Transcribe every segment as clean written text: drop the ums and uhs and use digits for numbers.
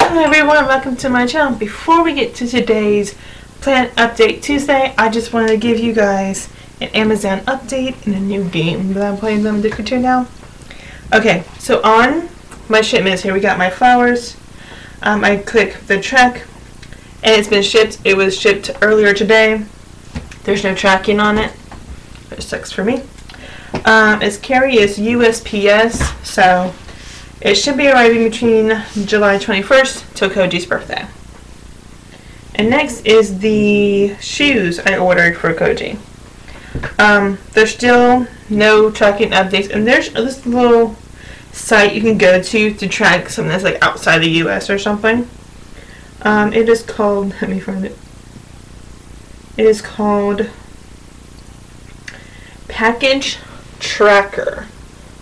Hello everyone, welcome to my channel. Before we get to today's Plan Update Tuesday, I just wanted to give you guys an Amazon update and a new game that I'm playing them addicted to now. Okay, so on my shipments here we got my flowers. I click the track and it's been shipped. It was shipped earlier today. There's no tracking on it, which sucks for me. Its carry is USPS, so it should be arriving between July 21st till Koji's birthday. And next is the shoes I ordered for Koji. There's still no tracking updates, and there's this little site you can go to track something that's like outside the US or something. It is called, let me find it. It is called Package Tracker.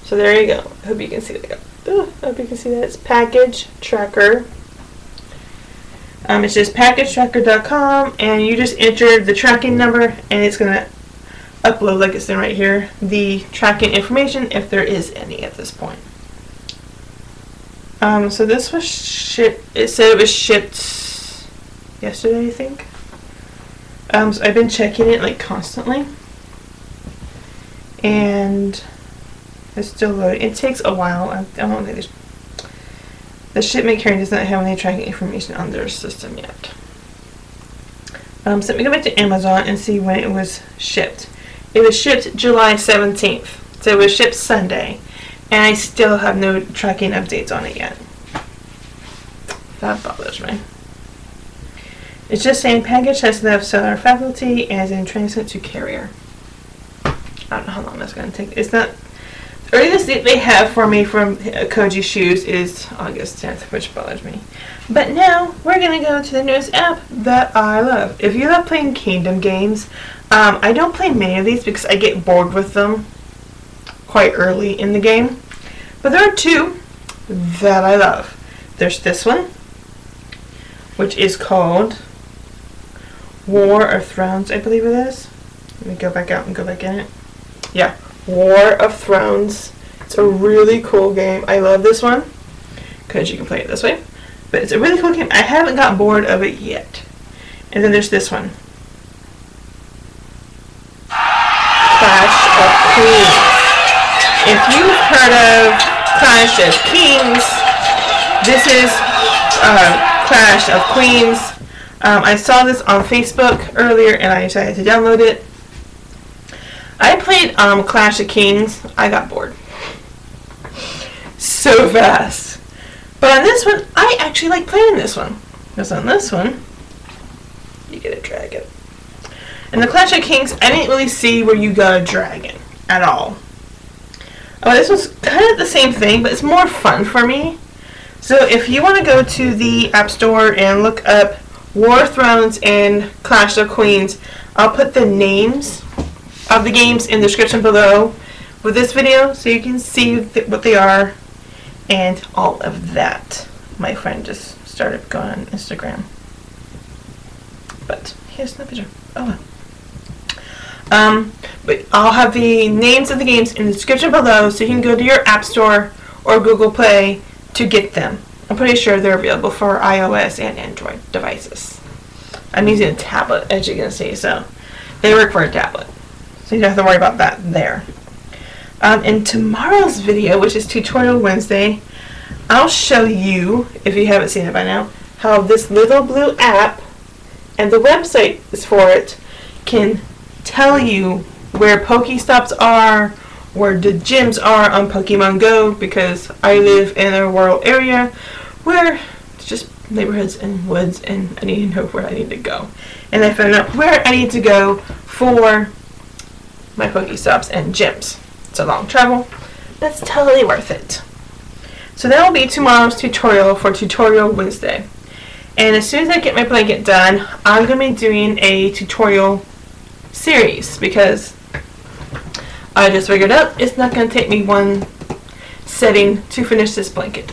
So there you go. I hope you can see that. I hope you can see that. It's Package Tracker. It's just packagetracker.com, and you just enter the tracking number, and it's going to upload, like it's in right here, the tracking information if there is any at this point. So this was shipped. It said it was shipped yesterday, I think. So I've been checking it like constantly, and it's still loading. It takes a while. I don't think the shipment carrier does not have any tracking information on their system yet. So let me go back to Amazon and see when it was shipped. It was shipped July 17th, so it was shipped Sunday, and I still have no tracking updates on it yet. That bothers me. It's just saying package has left seller faculty and is in transit to carrier. I don't know how long that's going to take. It's not. The earliest date they have for me from Koji Shoes is August 10th, which bothers me. But now we're going to go to the newest app that I love. If you love playing Kingdom games, I don't play many of these because I get bored with them quite early in the game. But there are two that I love. There's this one, which is called War of Thrones, I believe it is. Let me go back out and go back in it. Yeah, War of Thrones. It's a really cool game. I love this one because you can play it this way. But it's a really cool game. I haven't got bored of it yet. And then there's this one. Clash of Queens. If you've heard of Clash of Kings, this is Clash of Queens. I saw this on Facebook earlier and I decided to download it. I played Clash of Kings. I got bored so fast. But on this one, I actually like playing this one. Because on this one, you get a dragon. In the Clash of Kings, I didn't really see where you got a dragon at all. Oh, this was kind of the same thing, but it's more fun for me. So if you want to go to the App Store and look up War of Thrones and Clash of Queens, I'll put the names of the games in the description below with this video so you can see what they are and all of that. My friend just started going on Instagram. But here's the picture. Oh well. But I'll have the names of the games in the description below so you can go to your App Store or Google Play to get them. I'm pretty sure they're available for iOS and Android devices. I'm using a tablet, as you can see, so they work for a tablet. So you don't have to worry about that there. In tomorrow's video, which is Tutorial Wednesday, I'll show you, if you haven't seen it by now, how this little blue app and the website is for it can tell you where Pokestops are, where the gyms are on Pokemon Go, because I live in a rural area where it's just neighborhoods and woods and I need to know where I need to go. And I found out where I need to go for my Pokestops and gyms. It's a long travel, but it's totally worth it. So that will be tomorrow's tutorial for Tutorial Wednesday. And as soon as I get my blanket done, I'm going to be doing a tutorial series because I just figured out it's not going to take me one setting to finish this blanket.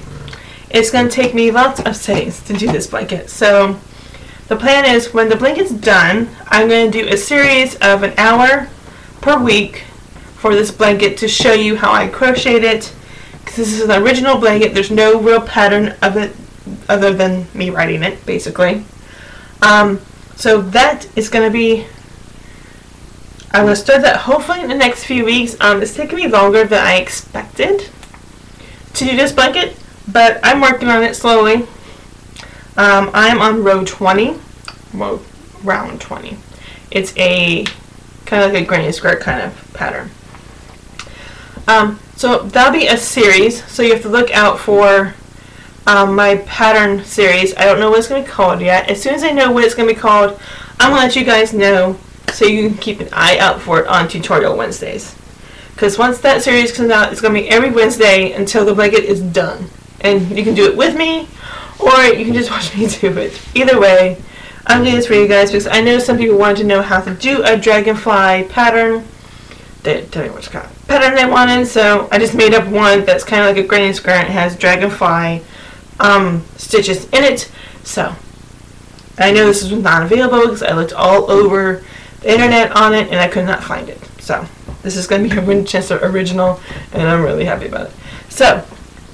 It's going to take me lots of settings to do this blanket. So the plan is when the blanket's done, I'm going to do a series of an hour per week for this blanket to show you how I crocheted it. Because this is an original blanket, there's no real pattern of it other than me writing it, basically. So that is going to be, I'm going to start that hopefully in the next few weeks. It's taking me longer than I expected to do this blanket, but I'm working on it slowly. I'm on row 20, well, round 20. It's a kind of like a granny square kind of pattern. So that'll be a series, so you have to look out for my pattern series. I don't know what it's going to be called yet. As soon as I know what it's going to be called, I'm going to let you guys know so you can keep an eye out for it on Tutorial Wednesdays. Because once that series comes out, it's going to be every Wednesday until the blanket is done. And you can do it with me, or you can just watch me do it. Either way, I'm doing this for you guys because I know some people wanted to know how to do a dragonfly pattern. They didn't tell me which kind of pattern they wanted, so I just made up one that's kind of like a granny square and it has dragonfly stitches in it. So I know this is not available because I looked all over the internet on it and I could not find it. So this is going to be a Winchester original and I'm really happy about it. So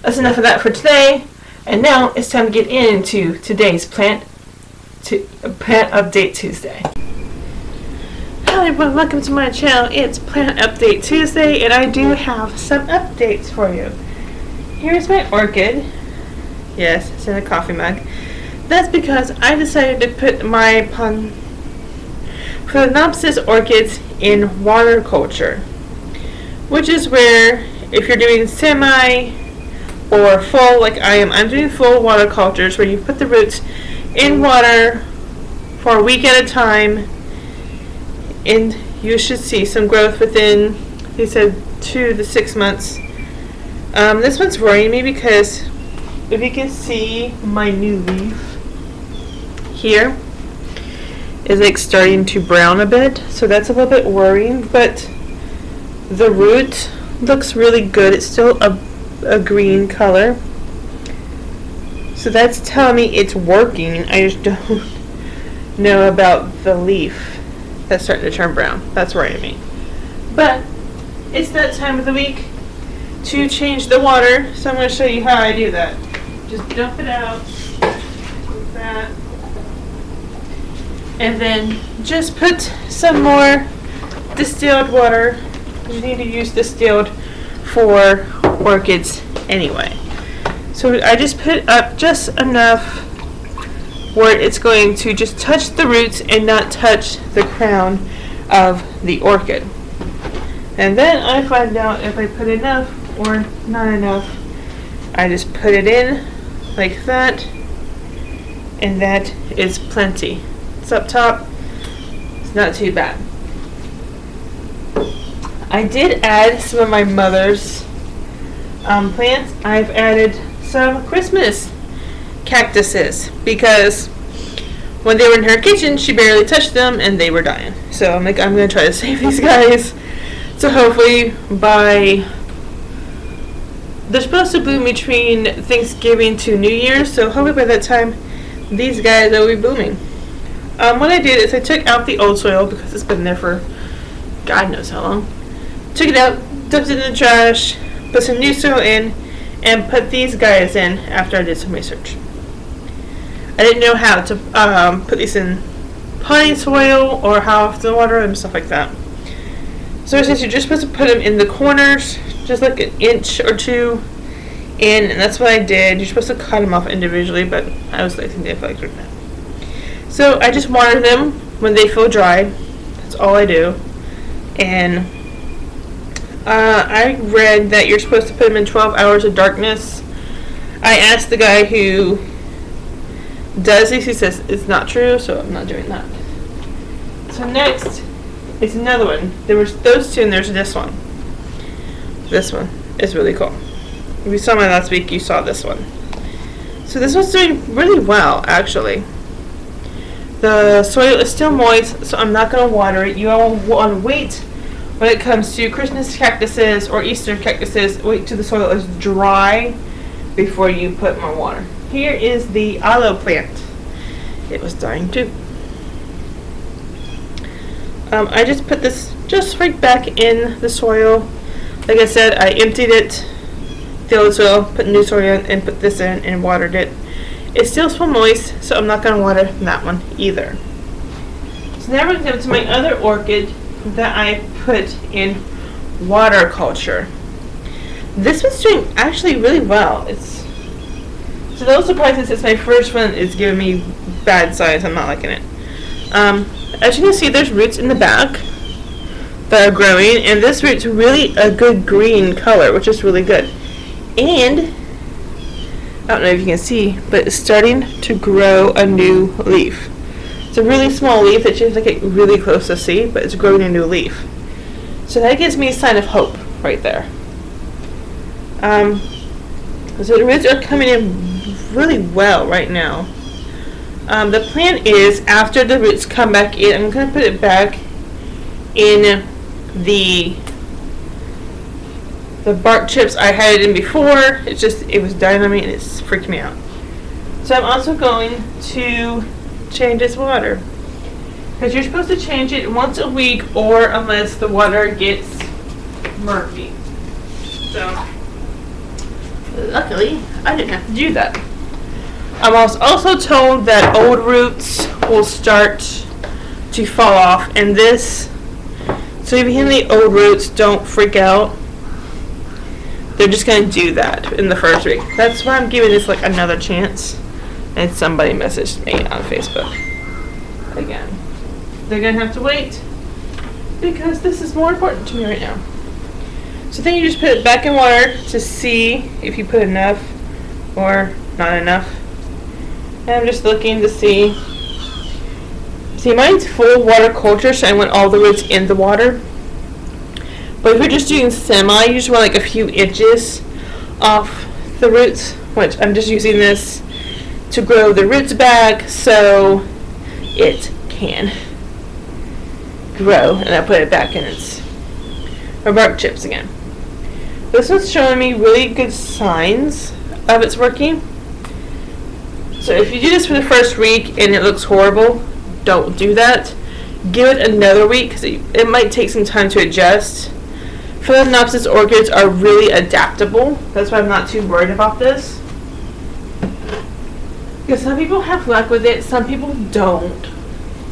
that's enough of that for today, and now it's time to get into today's Plant Update Tuesday. Hello everyone, welcome to my channel. It's Plant Update Tuesday and I do have some updates for you. Here's my orchid. Yes, it's in a coffee mug. That's because I decided to put my Phalaenopsis orchids in water culture, which is where if you're doing semi or full like I am, I'm doing full water cultures where you put the roots in water for a week at a time and you should see some growth within, he said, 2 to 6 months. This one's worrying me because if you can see my new leaf here is like starting to brown a bit, so that's a little bit worrying, but the root looks really good. It's still a green color, so that's telling me it's working. I just don't know about the leaf that's starting to turn brown. That's worrying me, but it's that time of the week to change the water, so I'm going to show you how I do that. Just dump it out like that, and then just put some more distilled water. You need to use distilled for orchids anyway. So I just put up just enough where it's going to just touch the roots and not touch the crown of the orchid. And then I find out if I put enough or not enough. I just put it in like that, and that is plenty. It's up top. It's not too bad. I did add some of my mother's plants. I've added some Christmas cactuses because when they were in her kitchen she barely touched them and they were dying. So I'm like, I'm going to try to save these guys. So hopefully by, they're supposed to bloom between Thanksgiving to New Year's, so hopefully by that time these guys will be blooming. What I did is I took out the old soil because it's been there for God knows how long. Took it out, dumped it in the trash, put some new soil in, and put these guys in after I did some research. I didn't know how to put these in potting soil or how often to water them and stuff like that. So it says you're just supposed to put them in the corners, just like 1 inch or 2 in, and that's what I did. You're supposed to cut them off individually, but I was lazy and didn't feel like doing that. So I just water them when they feel dry. That's all I do. And I read that you're supposed to put them in 12 hours of darkness. I asked the guy who does this, he says it's not true, so I'm not doing that. So next is another one. There was those two and there's this one. This one is really cool. If you saw my last week, you saw this one. So this one's doing really well, actually. The soil is still moist, so I'm not going to water it. You all want to wait when it comes to Christmas cactuses or Easter cactuses. Wait till the soil is dry before you put more water. Here is the aloe plant. It was dying too. I just put this just right back in the soil. Like I said, I emptied it, filled the soil, put new soil in, and put this in and watered it. It's still so moist, so I'm not going to water that one either. So now we're going to go to my other orchid that I put in water culture. This one's doing actually really well. It's so no surprises. It's my first one. It's giving me bad signs. I'm not liking it. As you can see, there's roots in the back that are growing, and this root's really a good green color, which is really good. And I don't know if you can see, but it's starting to grow a new leaf. It's a really small leaf that you have to get really close to see, but it's growing a new leaf. So that gives me a sign of hope right there. So the roots are coming in really well right now. The plan is after the roots come back in, I'm going to put it back in the bark chips I had it in before. It was dying on me and it's freaked me out. So I'm also going to change its water, because you're supposed to change it once a week or unless the water gets murky. So luckily I didn't have to do that. I was also told that old roots will start to fall off, and this, so if you have any old roots, don't freak out. They're just going to do that in the first week. That's why I'm giving this like another chance. And somebody messaged me on Facebook again. They're going to have to wait because this is more important to me right now. So then you just put it back in water to see if you put enough or not enough. And I'm just looking to see. See, mine's full water culture, so I want all the roots in the water. But if you're just doing semi, you just want like a few inches off the roots, which I'm just using this to grow the roots back so it can grow. And I put it back in its bark chips again. This one's showing me really good signs of it's working. So if you do this for the first week and it looks horrible, don't do that. Give it another week because it might take some time to adjust. Phalaenopsis orchids are really adaptable. That's why I'm not too worried about this. Because some people have luck with it, some people don't.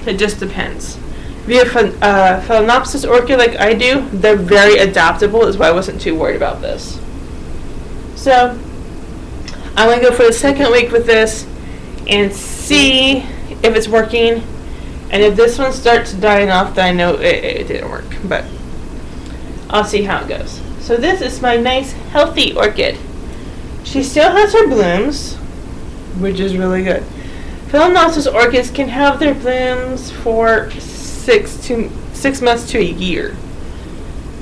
It just depends. If you have a Phalaenopsis orchid like I do, they're very adaptable. That's why I wasn't too worried about this. So I'm going to go for the second week with this and see if it's working. And if this one starts dying off, then I know it didn't work. But I'll see how it goes. So this is my nice healthy orchid. She still has her blooms, which is really good. Phalaenopsis orchids can have their blooms for 6 months to a year.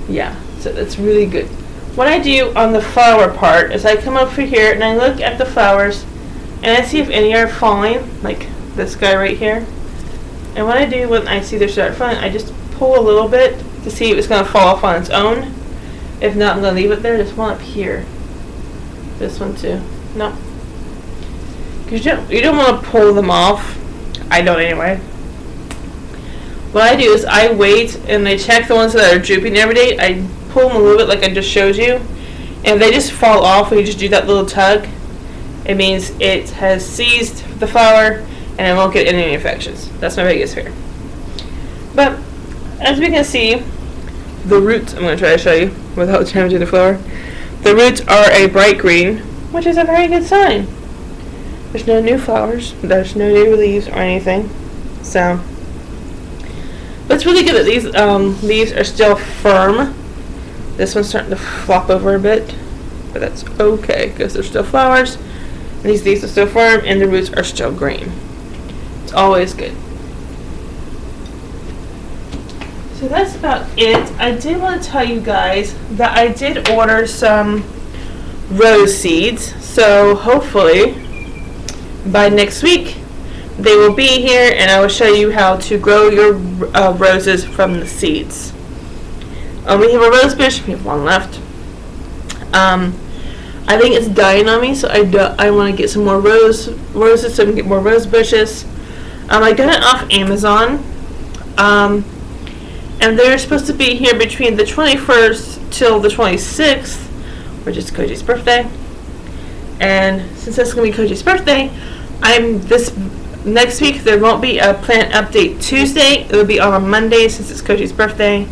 Yeah, so that's really good. What I do on the flower part is I come over here and I look at the flowers and I see if any are falling, like this guy right here. And what I do when I see they start falling, I just pull a little bit to see if it's going to fall off on its own. If not, I'm going to leave it there. There's one up here. This one too. No. Because you don't want to pull them off. I don't anyway. What I do is I wait and I check the ones that are drooping every day. I pull them a little bit like I just showed you. And if they just fall off when you just do that little tug, it means it has seized the flower and it won't get any infections. That's my biggest fear. But as we can see, the roots, I'm going to try to show you without damaging the flower. The roots are a bright green, which is a very good sign. There's no new flowers, there's no new leaves or anything. So, but it's really good that these leaves are still firm. This one's starting to flop over a bit, but that's okay because there's still flowers. And these leaves are still firm and the roots are still green. It's always good. So that's about it. I did want to tell you guys that I did order some rose seeds. So hopefully by next week they will be here and I will show you how to grow your roses from the seeds. We have a rose bush. We have one left. I think it's dying on me, so I want to get some more roses so I can get more rose bushes. I got it off Amazon. And they're supposed to be here between the 21st till the 26th, which is Koji's birthday. And since that's going to be Koji's birthday, Next week there won't be a plant update Tuesday. It'll be on Monday since it's Koji's birthday.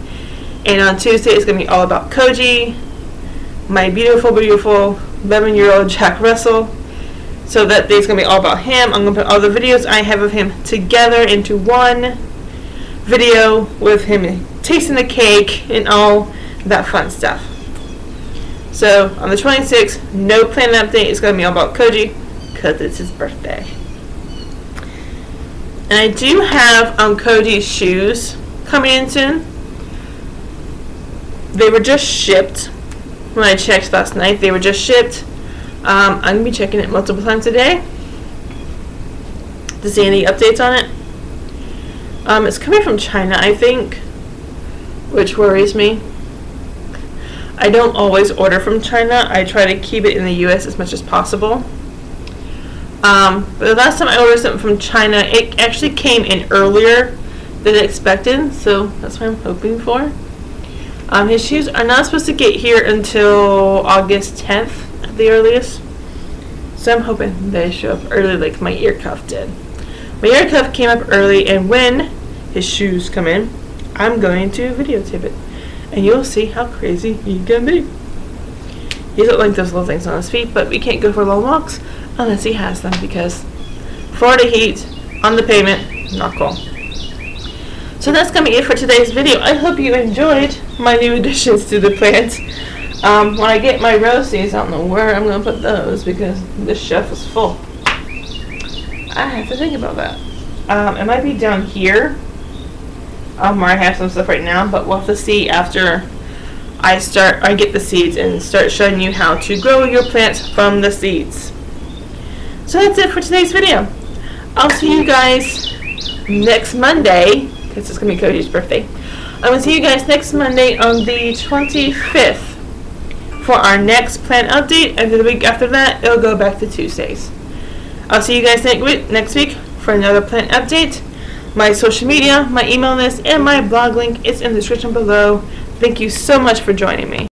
And on Tuesday it's going to be all about Koji, my beautiful, beautiful 11-year-old Jack Russell. So that day's going to be all about him. I'm going to put all the videos I have of him together into one video with him tasting the cake and all that fun stuff. So on the 26th, no plant update. It's going to be all about Koji because it's his birthday. And I do have Koji's shoes coming in soon. They were just shipped. When I checked last night, they were just shipped. I'm going to be checking it multiple times a day to see any updates on it. It's coming from China, I think, which worries me. I don't always order from China. I try to keep it in the US as much as possible. But the last time I ordered something from China, it actually came in earlier than expected, so that's what I'm hoping for. His shoes are not supposed to get here until August 10th at the earliest, so I'm hoping they show up early like my ear cuff did. My ear cuff came up early, and when his shoes come in, I'm going to videotape it, and you'll see how crazy he can be. He doesn't like those little things on his feet, but we can't go for long walks unless he has them because Florida heat on the pavement, not cool. So that's going to be it for today's video. I hope you enjoyed my new additions to the plants. When I get my rose seeds, I don't know where I'm going to put those because this shelf is full. I have to think about that. It might be down here where I have some stuff right now, but we'll have to see after I get the seeds and start showing you how to grow your plants from the seeds. So that's it for today's video. I'll see you guys next Monday, because it's going to be Koji's birthday. I will see you guys next Monday on the 25th for our next plant update, and the week after that, it'll go back to Tuesdays. I'll see you guys next week for another plant update. My social media, my email list, and my blog link is in the description below. Thank you so much for joining me.